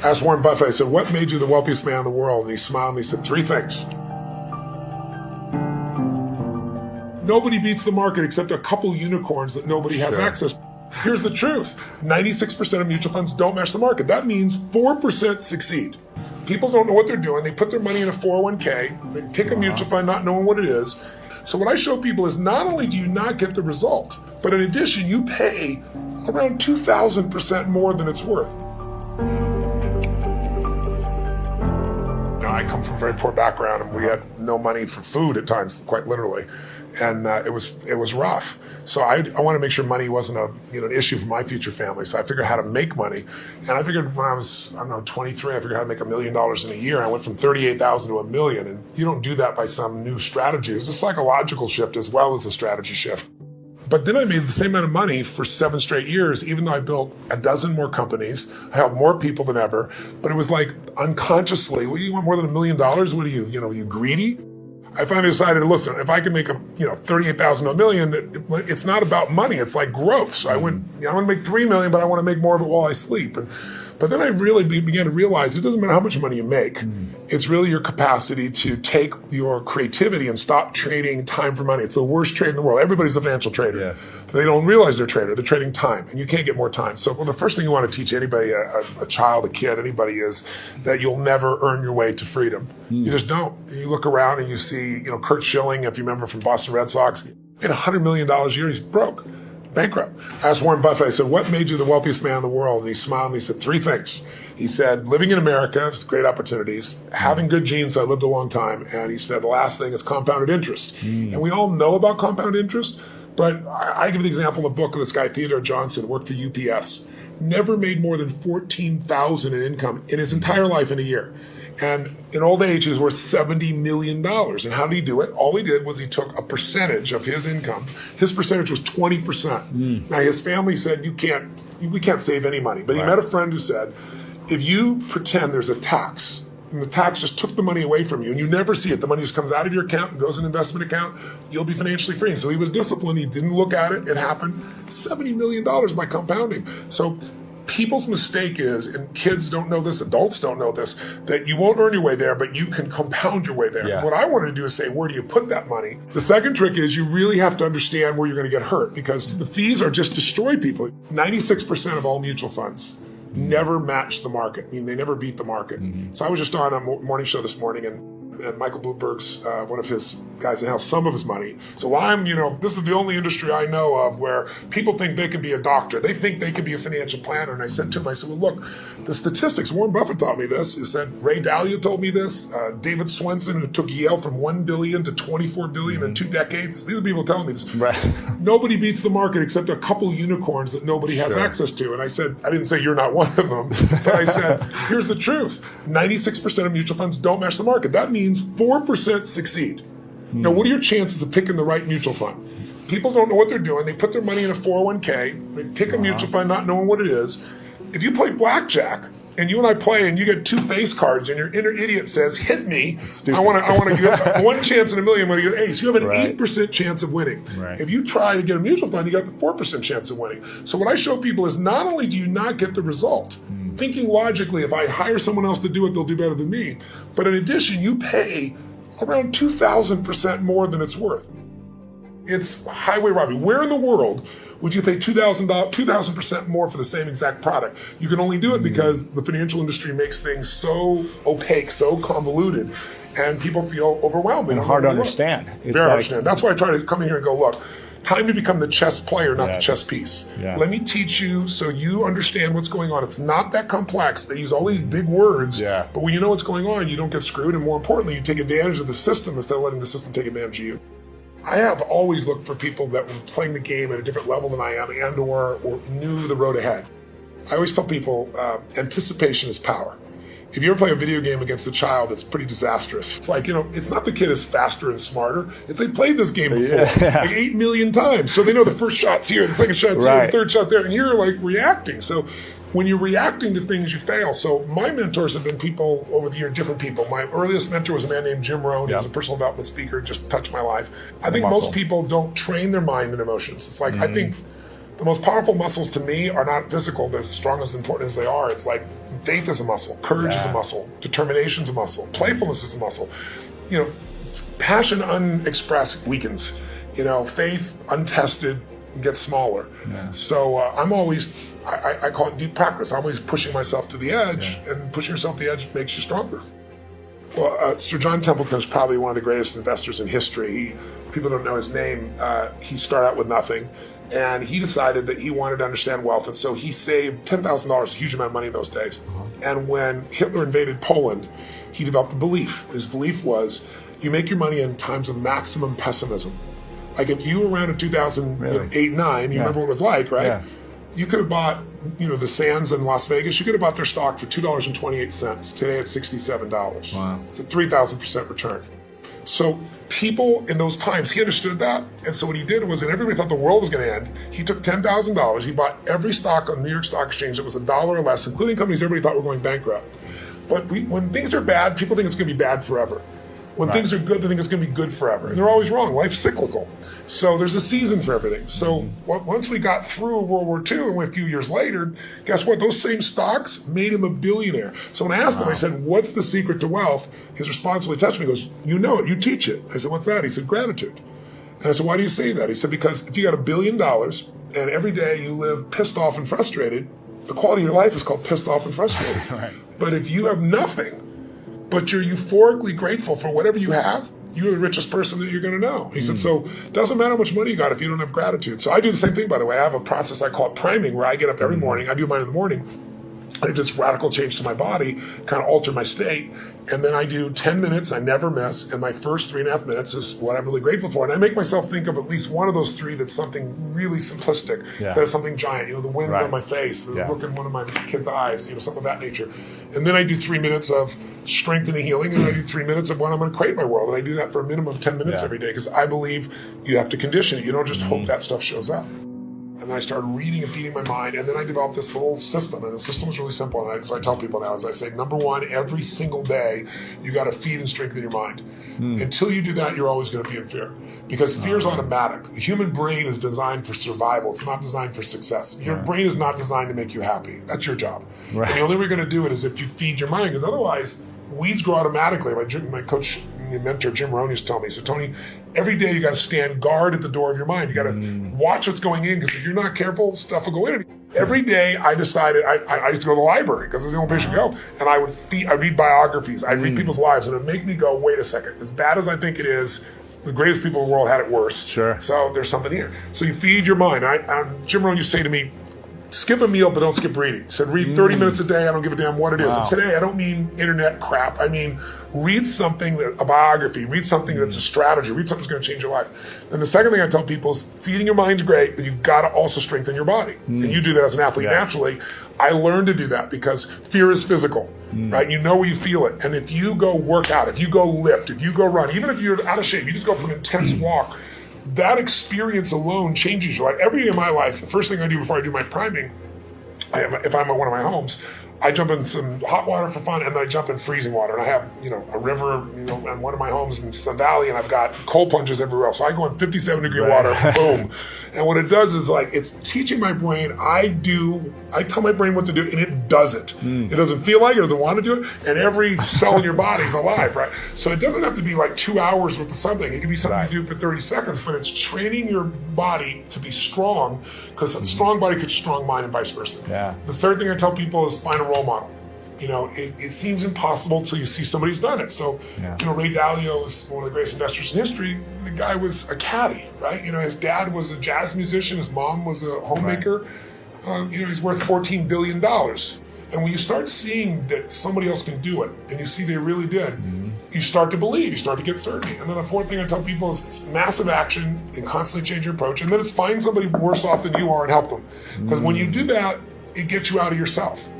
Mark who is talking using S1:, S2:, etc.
S1: I asked Warren Buffett, I said, what made you the wealthiest man in the world? And he smiled and he said, 3 things. Nobody beats the market except a couple unicorns that nobody has access to. Here's the truth. 96% of mutual funds don't match the market. That means 4% succeed. People don't know what they're doing. They put their money in a 401k. They pick a mutual fund not knowing what it is. So what I show people is not only do you not get the result, but in addition, you pay around 2,000% more than it's worth. I come from a very poor background, and we had no money for food at times, quite literally, and it was rough. So I want to make sure money wasn't an issue for my future family. So I figured out how to make money, and I figured when I was 23, I figured how to make $1 million in a year. I went from 38,000 to $1 million, and you don't do that by some new strategy. It was a psychological shift as well as a strategy shift. But then I made the same amount of money for 7 straight years, even though I built a dozen more companies. I helped more people than ever. But it was like unconsciously, well, you want more than $1 million? What are you, you greedy? I finally decided, listen, if I can make 38,000 to $1 million, it's not about money. It's like growth. So I went, I want to make $3 million, but I want to make more of it while I sleep. But then I really began to realize it doesn't matter how much money you make. It's really your capacity to take your creativity and stop trading time for money. It's the worst trade in the world. Everybody's a financial trader. Yeah. They don't realize they're a trader. They're trading time, and you can't get more time. So the first thing you want to teach anybody, a child, a kid, anybody, is that you'll never earn your way to freedom. You just don't. You look around and you see, Curt Schilling, if you remember from Boston Red Sox, made $100 million a year. He's broke. Bankrupt. I asked Warren Buffett, I said, what made you the wealthiest man in the world? And he smiled and he said, 3 things. He said, living in America, great opportunities, having good genes, so I lived a long time. And he said, the last thing is compounded interest. And we all know about compound interest, but I give you the example in the book of this guy, Theodore Johnson, worked for UPS, never made more than $14,000 in income in his entire life in a year. And in old age, he was worth $70 million. And how did he do it? All he did was he took a percentage of his income. His percentage was 20%. Now, his family said, we can't save any money. But he met a friend who said, if you pretend there's a tax, and the tax just took the money away from you, and you never see it, the money just comes out of your account and goes in an investment account, you'll be financially free. And so he was disciplined. He didn't look at it. It happened. $70 million by compounding. So people's mistake is, and kids don't know this, adults don't know this, that you won't earn your way there, but you can compound your way there. Yeah. What I wanted to do is say, where do you put that money? The second trick is you really have to understand where you're going to get hurt, because the fees are just destroy people. 96% of all mutual funds never match the market. I mean, they never beat the market. So I was just on a morning show this morning, and Michael Bloomberg's, one of his guys that has some of his money. So this is the only industry I know of where people think they could be a doctor. They think they could be a financial planner. And I said to him, well, look, the statistics, Warren Buffett taught me this. He said, Ray Dalio told me this. David Swenson, who took Yale from $1 billion to $24 billion in 2 decades. These are people telling me this. Right. Nobody beats the market except a couple unicorns that nobody has access to. And I said, I didn't say you're not one of them, but I said, here's the truth. 96% of mutual funds don't match the market. That means 4% succeed. Now, what are your chances of picking the right mutual fund? People don't know what they're doing. They put their money in a 401k. They pick a mutual fund not knowing what it is. If you play blackjack and you and I play and you get 2 face cards and your inner idiot says, hit me, I want to get 1 chance in a million when you get ace. You have an 8% chance of winning. Right. If you try to get a mutual fund, you got the 4% chance of winning. So what I show people is not only do you not get the result, thinking logically, if I hire someone else to do it, they'll do better than me. But in addition, you pay around 2,000% more than it's worth. It's highway robbery. Where in the world would you pay 2,000% more for the same exact product? You can only do it because the financial industry makes things so opaque, so convoluted, and people feel overwhelmed.
S2: And hard to understand.
S1: Very hard to understand. That's why I try to come in here and go, look, time to become the chess player, not the chess piece. Yeah. Let me teach you so you understand what's going on. It's not that complex. They use all these big words, but when you know what's going on, you don't get screwed, and more importantly, you take advantage of the system instead of letting the system take advantage of you. I have always looked for people that were playing the game at a different level than I am and or knew the road ahead. I always tell people, anticipation is power. If you ever play a video game against a child, it's pretty disastrous. It's like, it's not the kid is faster and smarter. If they played this game before, like 8 million times. So they know the first shot's here, the second shot's here, the third shot there, and you're like reacting. So when you're reacting to things, you fail. So my mentors have been people over the year, different people. My earliest mentor was a man named Jim Rohn. He was a personal development speaker, just touched my life. I think most people don't train their mind and emotions. It's like, I think the most powerful muscles to me are not physical, as strong as important as they are. It's like Faith is a muscle. Courage is a muscle. Determination is a muscle. Playfulness is a muscle. You know, passion unexpressed weakens. You know, faith untested gets smaller. Yeah. So I'm always, I call it deep practice. I'm always pushing myself to the edge, and pushing yourself to the edge makes you stronger. Well, Sir John Templeton is probably one of the greatest investors in history. People don't know his name. He started out with nothing, and he decided that he wanted to understand wealth, and so he saved $10,000, a huge amount of money in those days. And when Hitler invaded Poland, he developed a belief. His belief was, you make your money in times of maximum pessimism. Like if you were around in 2008, 9, you remember what it was like, right? Yeah. You could have bought, you know, the Sands in Las Vegas, you could have bought their stock for $2.28. Today it's $67. Wow. It's a 3,000% return. So people in those times, he understood that. And so what he did was, and everybody thought the world was going to end, he took $10,000, he bought every stock on the New York Stock Exchange that was $1 or less, including companies everybody thought were going bankrupt. But when things are bad, people think it's going to be bad forever. When things are good, they think it's going to be good forever. And they're always wrong. Life's cyclical. So there's a season for everything. So once we got through World War II and a few years later, guess what? Those same stocks made him a billionaire. So when I asked him, I said, what's the secret to wealth? His response really touched me. He goes, you know it, you teach it. I said, what's that? He said, gratitude. And I said, why do you say that? He said, because if you got $1 billion and every day you live pissed off and frustrated, the quality of your life is called pissed off and frustrated. Right. But if you have nothing, but you're euphorically grateful for whatever you have, you're the richest person that you're going to know. He said, so it doesn't matter how much money you got if you don't have gratitude. So I do the same thing, by the way. I have a process I call it priming, where I get up every morning. I do mine in the morning. I do this radical change to my body, kind of alter my state. And then I do 10 minutes, I never miss. And my first 3.5 minutes is what I'm really grateful for. And I make myself think of at least one of those three that's something really simplistic instead of something giant. You know, the wind on my face, the look in one of my kids' eyes, you know, something of that nature. And then I do 3 minutes of strength and healing, and I do 3 minutes of when I'm going to create my world. And I do that for a minimum of 10 minutes every day, because I believe you have to condition it. You don't just hope that stuff shows up. And then I started reading and feeding my mind, and then I developed this little system, and the system was really simple. And I tell people now, as I say, number one, every single day, you got to feed and strengthen your mind. Until you do that, you're always going to be in fear, because fear is automatic. The human brain is designed for survival. It's not designed for success. Your brain is not designed to make you happy. That's your job. Right. And the only way you're going to do it is if you feed your mind, because otherwise, weeds grow automatically. My coach, my mentor, Jim Rohn, used to tell me, so Tony, every day you got to stand guard at the door of your mind. You got to watch what's going in, because if you're not careful, stuff will go in. Every day I decided, I used to go to the library because it's the only place you go, and I'd read biographies, I'd read people's lives, and it'd make me go, wait a second, as bad as I think it is, the greatest people in the world had it worse. Sure. So there's something here. So you feed your mind. Jim Rohn used to say to me, skip a meal, but don't skip reading. He said, read 30 minutes a day. I don't give a damn what it is. And today, I don't mean internet crap. I mean, read something, a biography, read something that's a strategy, read something that's going to change your life. And the second thing I tell people is feeding your mind's great, but you've got to also strengthen your body. And you do that as an athlete naturally. I learned to do that because fear is physical, right? You know where you feel it. And if you go work out, if you go lift, if you go run, even if you're out of shape, you just go for an intense walk, that experience alone changes your life. Every day of my life, the first thing I do before I do my priming, if I'm at one of my homes, I jump in some hot water for fun, and then I jump in freezing water. And I have, a river, in one of my homes in Sun Valley, and I've got cold plunges everywhere else. So I go in 57-degree water, boom. And what it does is, it's teaching my brain. I tell my brain what to do, and it does it. It doesn't feel like it, doesn't want to do it, and every cell in your body is alive, right? So it doesn't have to be 2 hours worth of something. It can be something you do for 30 seconds, but it's training your body to be strong, because a strong body creates a strong mind, and vice versa. Yeah. The third thing I tell people is find a role model. It seems impossible until you see somebody who's done it. So, Ray Dalio is one of the greatest investors in history. The guy was a caddy, right? His dad was a jazz musician. His mom was a homemaker. He's worth $14 billion. And when you start seeing that somebody else can do it, and you see they really did, you start to believe, you start to get certainty. And then the fourth thing I tell people is it's massive action and constantly change your approach. And then it's find somebody worse off than you are and help them. Because when you do that, it gets you out of yourself.